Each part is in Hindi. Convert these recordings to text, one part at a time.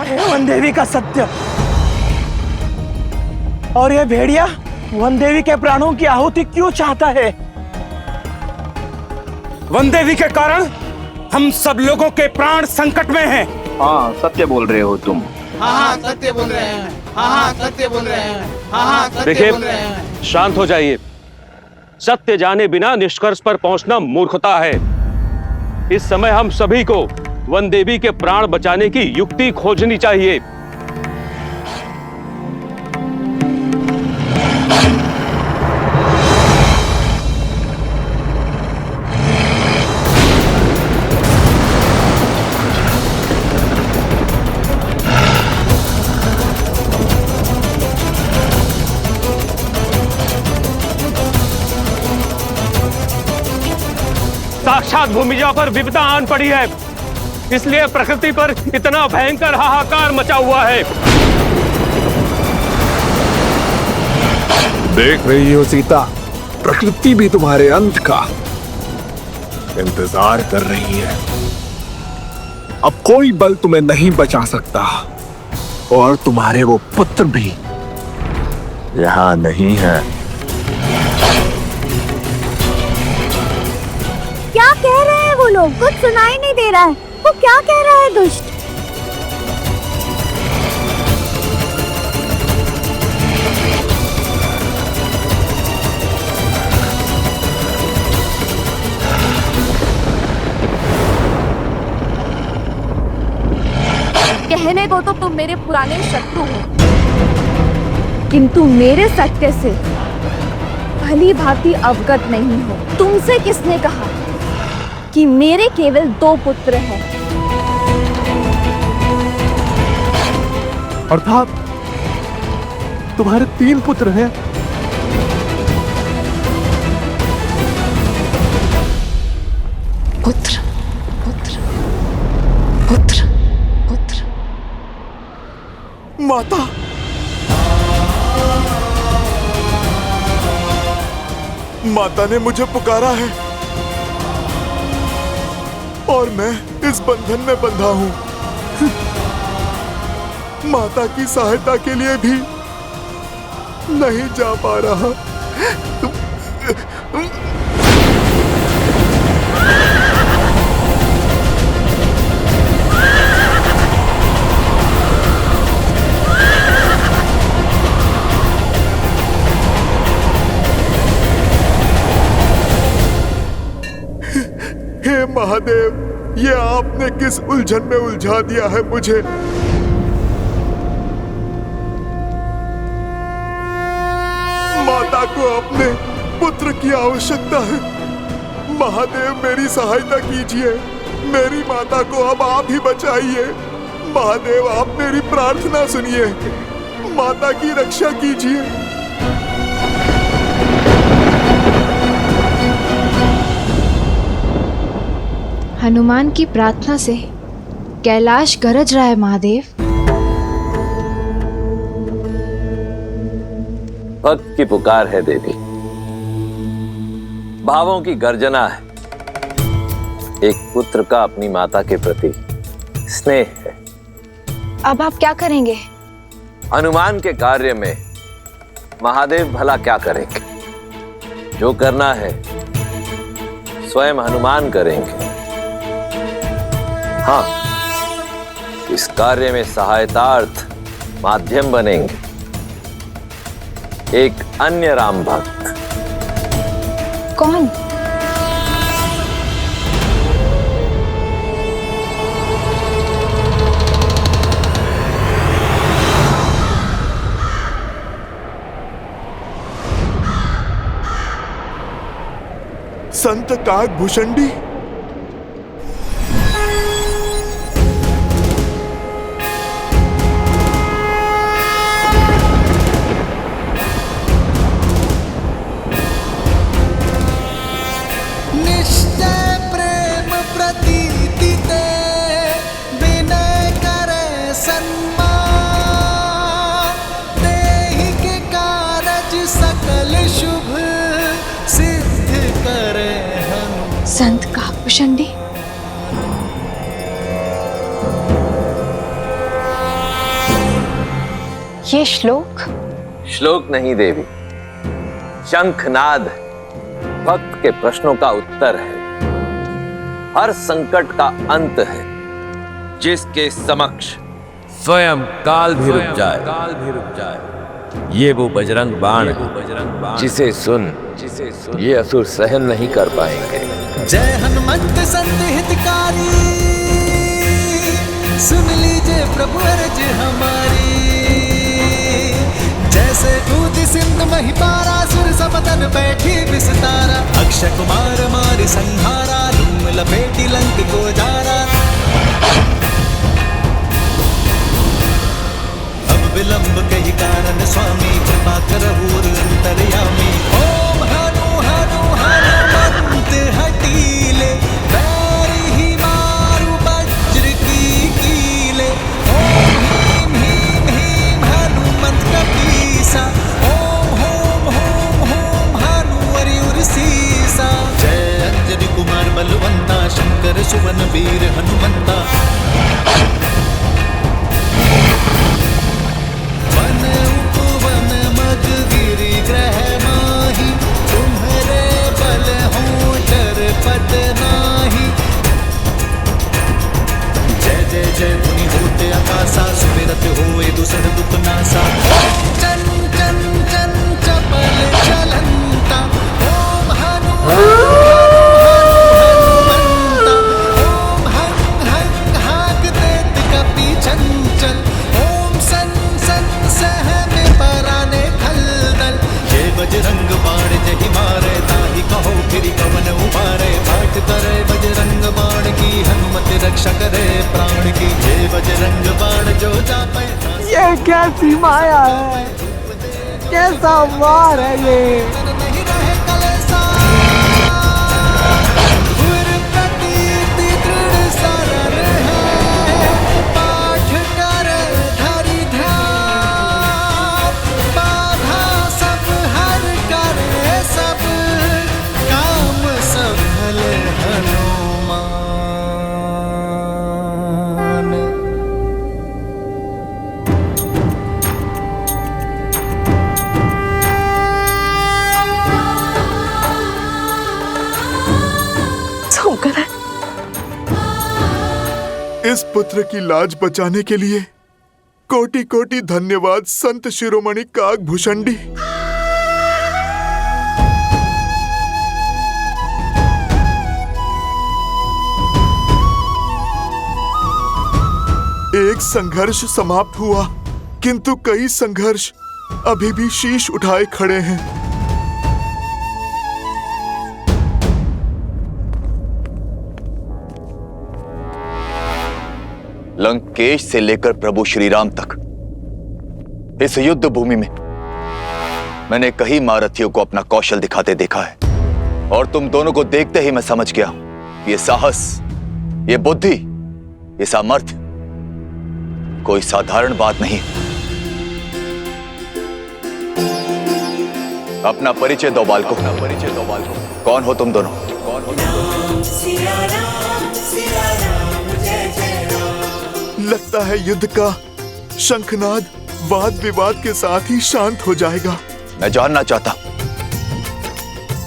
है वन देवी का सत्य। और ये भेड़िया वन देवी के प्राणों की आहुति क्यों चाहता है? वन देवी के कारण हम सब लोगों के प्राण संकट में हैं। हाँ सत्य बोल रहे हो तुम। हाँ सत्य बोल रहे हैं। हाँ सत्य बोल रहे हैं। हाँ सत्य बोल रहे हैं। देखिए, शांत हो जाइए। सत्य जाने बिना निष्कर्ष पर पहुंचना मूर्खता है। इस समय हम सभी को वन देवी के प्राण बचाने की युक्ति खोजनी चाहिए। साक्षात भूमिजा पर विपदा आन पड़ी है, इसलिए प्रकृति पर इतना भयंकर हाहाकार मचा हुआ है। देख रही हो सीता, प्रकृति भी तुम्हारे अंत का इंतजार कर रही है। अब कोई बल तुम्हें नहीं बचा सकता और तुम्हारे वो पुत्र भी यहां नहीं है। क्या कह रहे हैं वो लोग? कुछ सुनाई नहीं दे रहा है। वो क्या कह रहा है दुष्ट? कहने को तो तुम मेरे पुराने शत्रु हो, किंतु मेरे सत्य से भली भांति अवगत नहीं हो। तुमसे किसने कहा कि मेरे केवल 2 पुत्र हैं? अर्थात तुम्हारे 3 पुत्र हैं। पुत्र पुत्र पुत्र पुत्र। माता, माता ने मुझे पुकारा है और मैं इस बंधन में बंधा हूं। माता की सहायता के लिए भी नहीं जा पा रहा। हे महादेव, ये आपने किस उलझन में उलझा दिया है मुझे। माता को अपने पुत्र की आवश्यकता है। महादेव मेरी सहायता कीजिए। मेरी माता को अब आप ही बचाइए। महादेव आप मेरी प्रार्थना सुनिए। माता की रक्षा कीजिए। हनुमान की प्रार्थना से कैलाश गरज रहा है महादेव। भक्त की पुकार है देवी, भावों की गर्जना है। एक पुत्र का अपनी माता के प्रति स्नेह है। अब आप क्या करेंगे? हनुमान के कार्य में महादेव भला क्या करेंगे? जो करना है स्वयं हनुमान करेंगे। हाँ, इस कार्य में सहायतार्थ माध्यम बनेंगे एक अन्य राम भक्त। कौन? संत काकभूषणी। संत काकभूषणी। ये श्लोक श्लोक नहीं देवी, शंखनाद भक्त के प्रश्नों का उत्तर है। हर संकट का अंत है जिसके समक्ष स्वयं काल भी रुक जाए। ये वो बजरंग बाण है जिसे सुन ये असुर सहन नहीं कर पाएंगे। जय हनुमंत संत हितकारी, सुन लीजिए प्रभु अर्ज हमारी। जैसे कूद सिंध महिपारा, सुर सपतन बैठी विस्तारा। अक्षय कुमार मार संहारा, धूम लपेटी लंक को जारा। अब विलंब कही कारण स्वामी, कृपा करहु अंतर्यामी। ओम हनु हनु हनुमंत हटीले, पैर ही मारु वज्र की कीले। ओम ह्रीं ह्रीं ह्रीं हनुमंत कपीसा। ओम होम होम होम हनु हरिउर सीसा। जय अंजनी कुमार बलवंता, शंकर सुवन वीर हनुमंता। वन उपवन मग गिरि ग्रह माही, तुम्हारे बल हो डर पत नाही। जय जय जय मुनि होते आकाशा, सुमिरत होए दुसर दुख नासा। चन चन चन चपल चलंता, ओम हनु हनुमंता। ओम हं हं हाक देत कपि चंचल। ओम सन सन सहमे पराने खलदल। ये बजरंग बाण जहि मारे, ताहि कहो फिरि कवन उबारे। पाठ करे बजरंग बाण की, हनुमत रक्षा करे प्राण की। ये बजरंग बाण जो जापै, ये कैसी माया है, कैसा वार है ये। नहीं रहे कलेसा। गुर प्रतीति दृढ़ सरल है, पाठ कर धरि ध्यान। बाधा सब हर करे सब, काम सफल हनुमान। इस पुत्र की लाज बचाने के लिए कोटि कोटि धन्यवाद संत शिरोमणि काकभूषणी। एक संघर्ष समाप्त हुआ, किंतु कई संघर्ष अभी भी शीश उठाए खड़े हैं। लंकेश से लेकर प्रभु श्री राम तक इस युद्ध भूमि में मैंने कई महारथियों को अपना कौशल दिखाते देखा है, और तुम दोनों को देखते ही मैं समझ गया हूं, ये साहस, ये बुद्धि, ये सामर्थ्य कोई साधारण बात नहीं। अपना परिचय दो बालको, अपना परिचय दो बालको। कौन हो तुम दोनों? कौन हो तुम दोनों? लगता है युद्ध का शंखनाद वाद विवाद के साथ ही शांत हो जाएगा। मैं जानना चाहता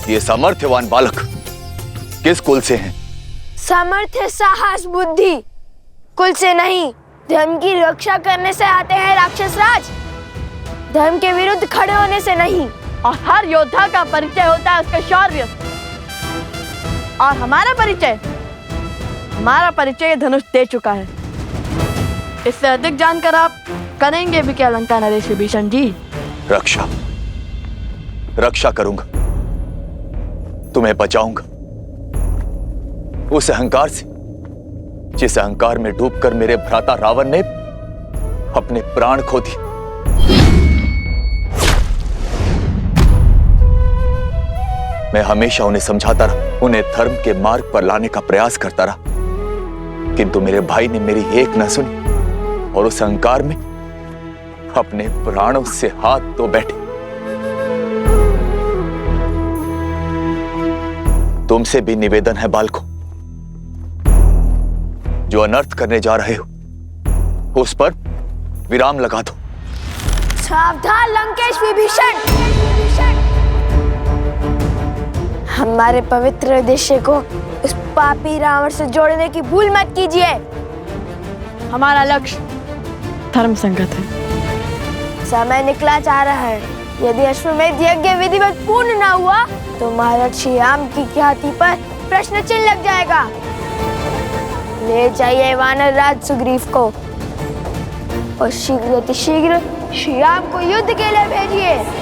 ये सामर्थ्यवान बालक किस कुल से हैं? सामर्थ्य साहस बुद्धि कुल से नहीं, धर्म की रक्षा करने से आते हैं राक्षस राज। धर्म के विरुद्ध खड़े होने से नहीं। और हर योद्धा का परिचय होता है उसका शौर्य। और हमारा परिचय धनुष दे चुका है। इससे अधिक जानकर आप करेंगे भी क्या लंका नरेश विभीषण जी? रक्षा करूंगा, तुम्हें बचाऊंगा उस अहंकार से जिस अहंकार में डूबकर मेरे भ्राता रावण ने अपने प्राण खो दिए। मैं हमेशा उन्हें समझाता रहा, उन्हें धर्म के मार्ग पर लाने का प्रयास करता रहा, किंतु मेरे भाई ने मेरी एक न सुनी और उस अहंकार में अपने प्राणों से हाथ धो बैठे। तुमसे भी निवेदन है बालको, जो अनर्थ करने जा रहे हो उस पर विराम लगा दो। सावधान लंकेश विभीषण, हमारे पवित्र उद्देश्य को उस पापी रावण से जोड़ने की भूल मत कीजिए। हमारा लक्ष्य धर्म संगत है। समय निकला जा रहा है। यदि अश्वमेध यज्ञ विधिवत पूर्ण न हुआ तो महाराज श्री राम की ख्याति पर प्रश्न चिन्ह लग जाएगा। ले जाइए वानर राज सुग्रीव को और शीघ्र अतिशीघ्र श्री राम को युद्ध के लिए भेजिए।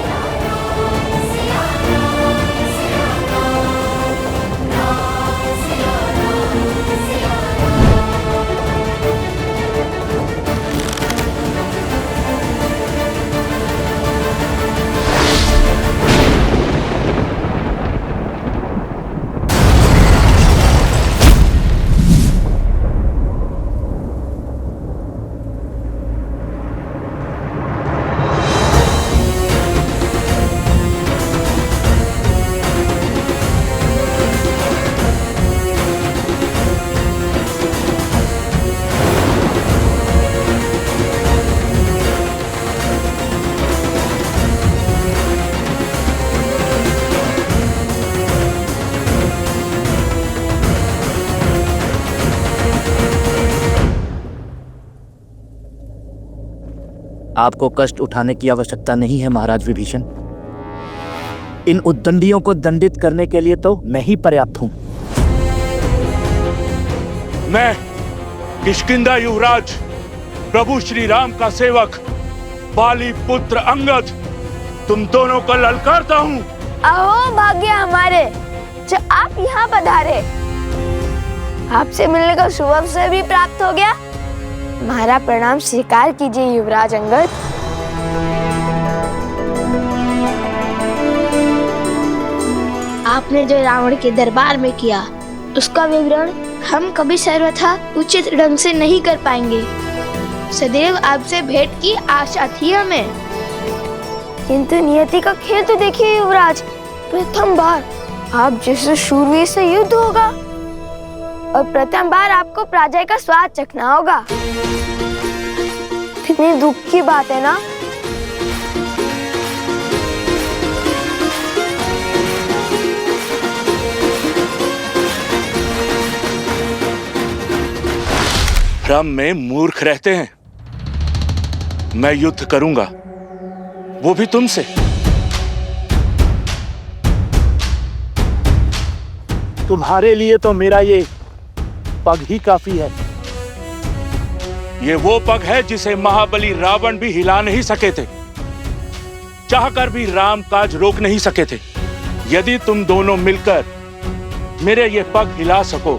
आपको कष्ट उठाने की आवश्यकता नहीं है महाराज विभीषण। इन उद्दंडियों को दंडित करने के लिए तो मैं ही पर्याप्त हूं। मैं किष्किंधा युवराज प्रभु श्री राम का सेवक बाली पुत्र अंगद तुम दोनों को ललकारता हूं। अहो भाग्य हमारे जो आप यहाँ पधारे। आपसे मिलने का शुभ अवसर भी प्राप्त हो गया। हमारा प्रणाम स्वीकार कीजिए युवराज अंगद। आपने जो रावण के दरबार में किया उसका विवरण हम कभी सर्वथा उचित ढंग से नहीं कर पाएंगे। सदैव आपसे भेंट की आशा थी हमें। किंतु नियति का खेल तो देखिए युवराज, प्रथम बार आप जैसे शूरवीर से युद्ध होगा और प्रथम बार आपको पराजय का स्वाद चखना होगा। कितनी दुख की बात है ना। भ्रम में मूर्ख रहते हैं। मैं युद्ध करूंगा, वो भी तुमसे। तुम्हारे लिए तो मेरा ये पग ही काफी है। ये वो पग है जिसे महाबली रावण भी हिला नहीं सके थे। चाहकर भी राम काज रोक नहीं सके थे। यदि तुम दोनों मिलकर मेरे ये पग हिला सको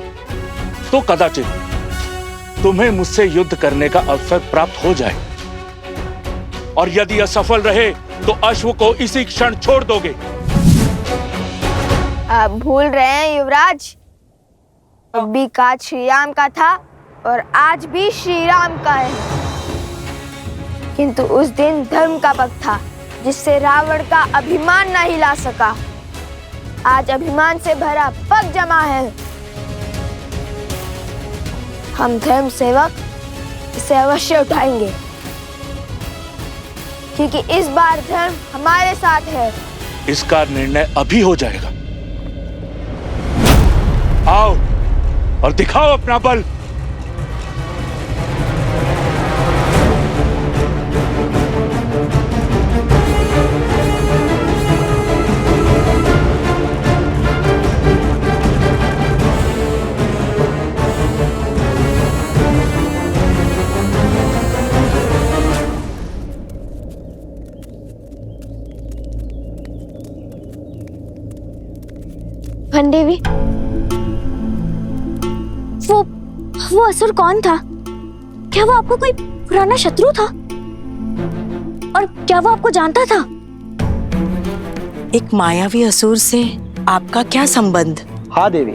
तो कदाचित तुम्हें मुझसे युद्ध करने का अवसर प्राप्त हो जाए, और यदि असफल रहे तो अश्व को इसी क्षण छोड़ दोगे। आप भूल रहे हैं युवराज, अब भी काज श्री राम का था और आज भी श्री राम का है। किंतु उस दिन धर्म का पग था जिससे रावण का अभिमान न हिला सका। आज अभिमान से भरा पग जमा है। हम धर्म सेवक इसे अवश्य उठाएंगे, क्योंकि इस बार धर्म हमारे साथ है। इसका निर्णय अभी हो जाएगा। आओ और दिखाओ अपना बल। देवी, वो असुर कौन था? क्या वो आपको कोई पुराना शत्रु था? और क्या वो आपको जानता था? एक मायावी असुर से आपका क्या संबंध? हाँ देवी,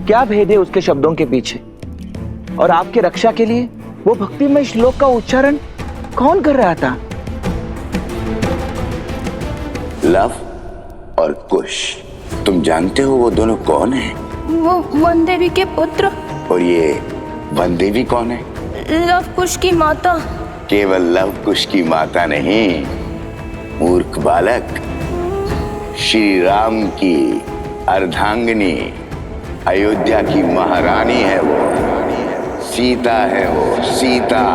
क्या भेद है उसके शब्दों के पीछे? और आपके रक्षा के लिए वो भक्तिमय श्लोक का उच्चारण कौन कर रहा था? लव और कुश, तुम जानते हो वो दोनों कौन हैं? वो वन देवी के पुत्र। और ये वन देवी कौन है? लव कुश की माता। केवल लव कुश की माता नहीं, मूर्ख बालक, श्री राम की अर्धांगिनी, अयोध्या की महारानी है वो, सीता है वो, सीता।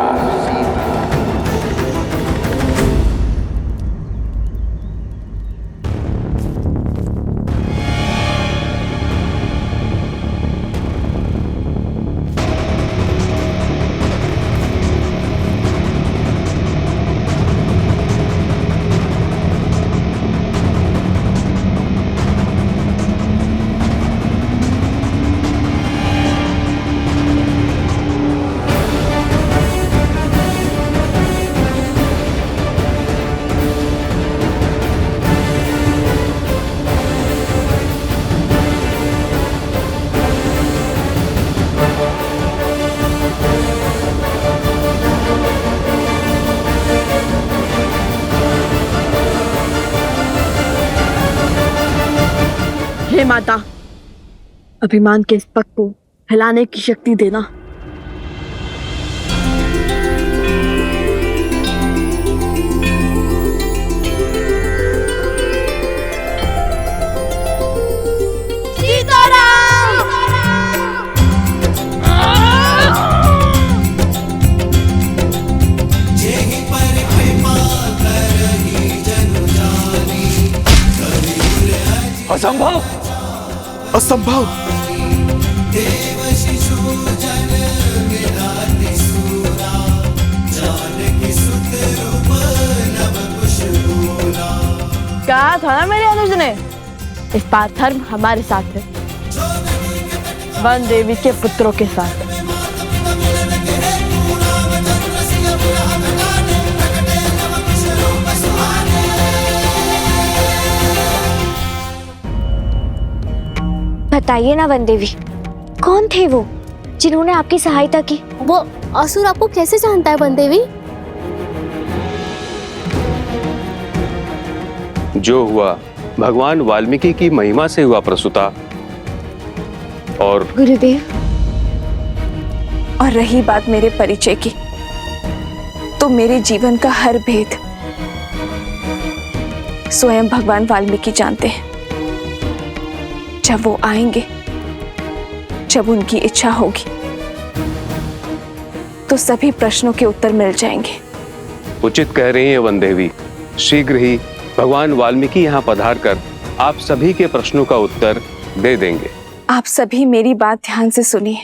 हे माता, अभिमान के इस पग को हिलाने की शक्ति देना। असंभव, असंभव। कहा था ना मेरे अनुज ने, इस बार धर्म हमारे साथ है, वन देवी के पुत्रों के साथ। बताइए ना वन देवी, कौन थे वो जिन्होंने आपकी सहायता की? वो असुर आपको कैसे जानता है वन देवी? जो हुआ भगवान वाल्मीकि की महिमा से हुआ प्रसूता। और गुरुदेव, और रही बात मेरे परिचय की, तो मेरे जीवन का हर भेद स्वयं भगवान वाल्मीकि जानते हैं। जब वो आएंगे, जब उनकी इच्छा होगी, तो सभी प्रश्नों के उत्तर मिल जाएंगे। उचित कह रही हैं वन देवी, शीघ्र ही भगवान वाल्मीकि यहाँ पधार कर आप सभी के प्रश्नों का उत्तर दे देंगे। आप सभी मेरी बात ध्यान से सुनिए।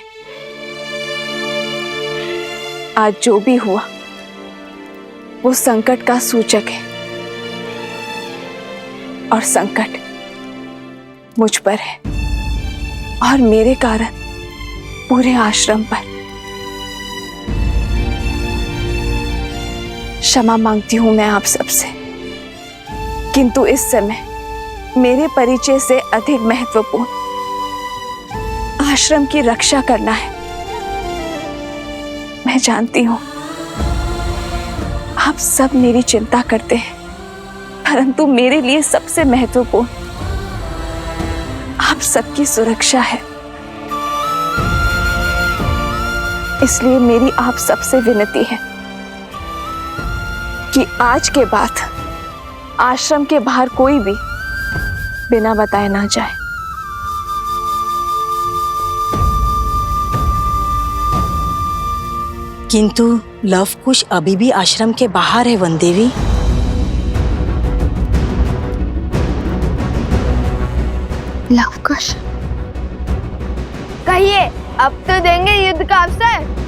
आज जो भी हुआ वो संकट का सूचक है, और संकट मुझ पर है और मेरे कारण पूरे आश्रम पर। क्षमा मांगती हूं मैं आप सबसे, किंतु इस समय मेरे परिचय से अधिक महत्वपूर्ण आश्रम की रक्षा करना है। मैं जानती हूं आप सब मेरी चिंता करते हैं, परंतु मेरे लिए सबसे महत्वपूर्ण आप सबकी सुरक्षा है। इसलिए मेरी आप सबसे विनती है कि आज के बाद आश्रम के बाहर कोई भी बिना बताए ना जाए। किंतु लव कुश अभी भी आश्रम के बाहर है वन देवी। लव कुश, कहिए, अब तो देंगे युद्ध का अवसर।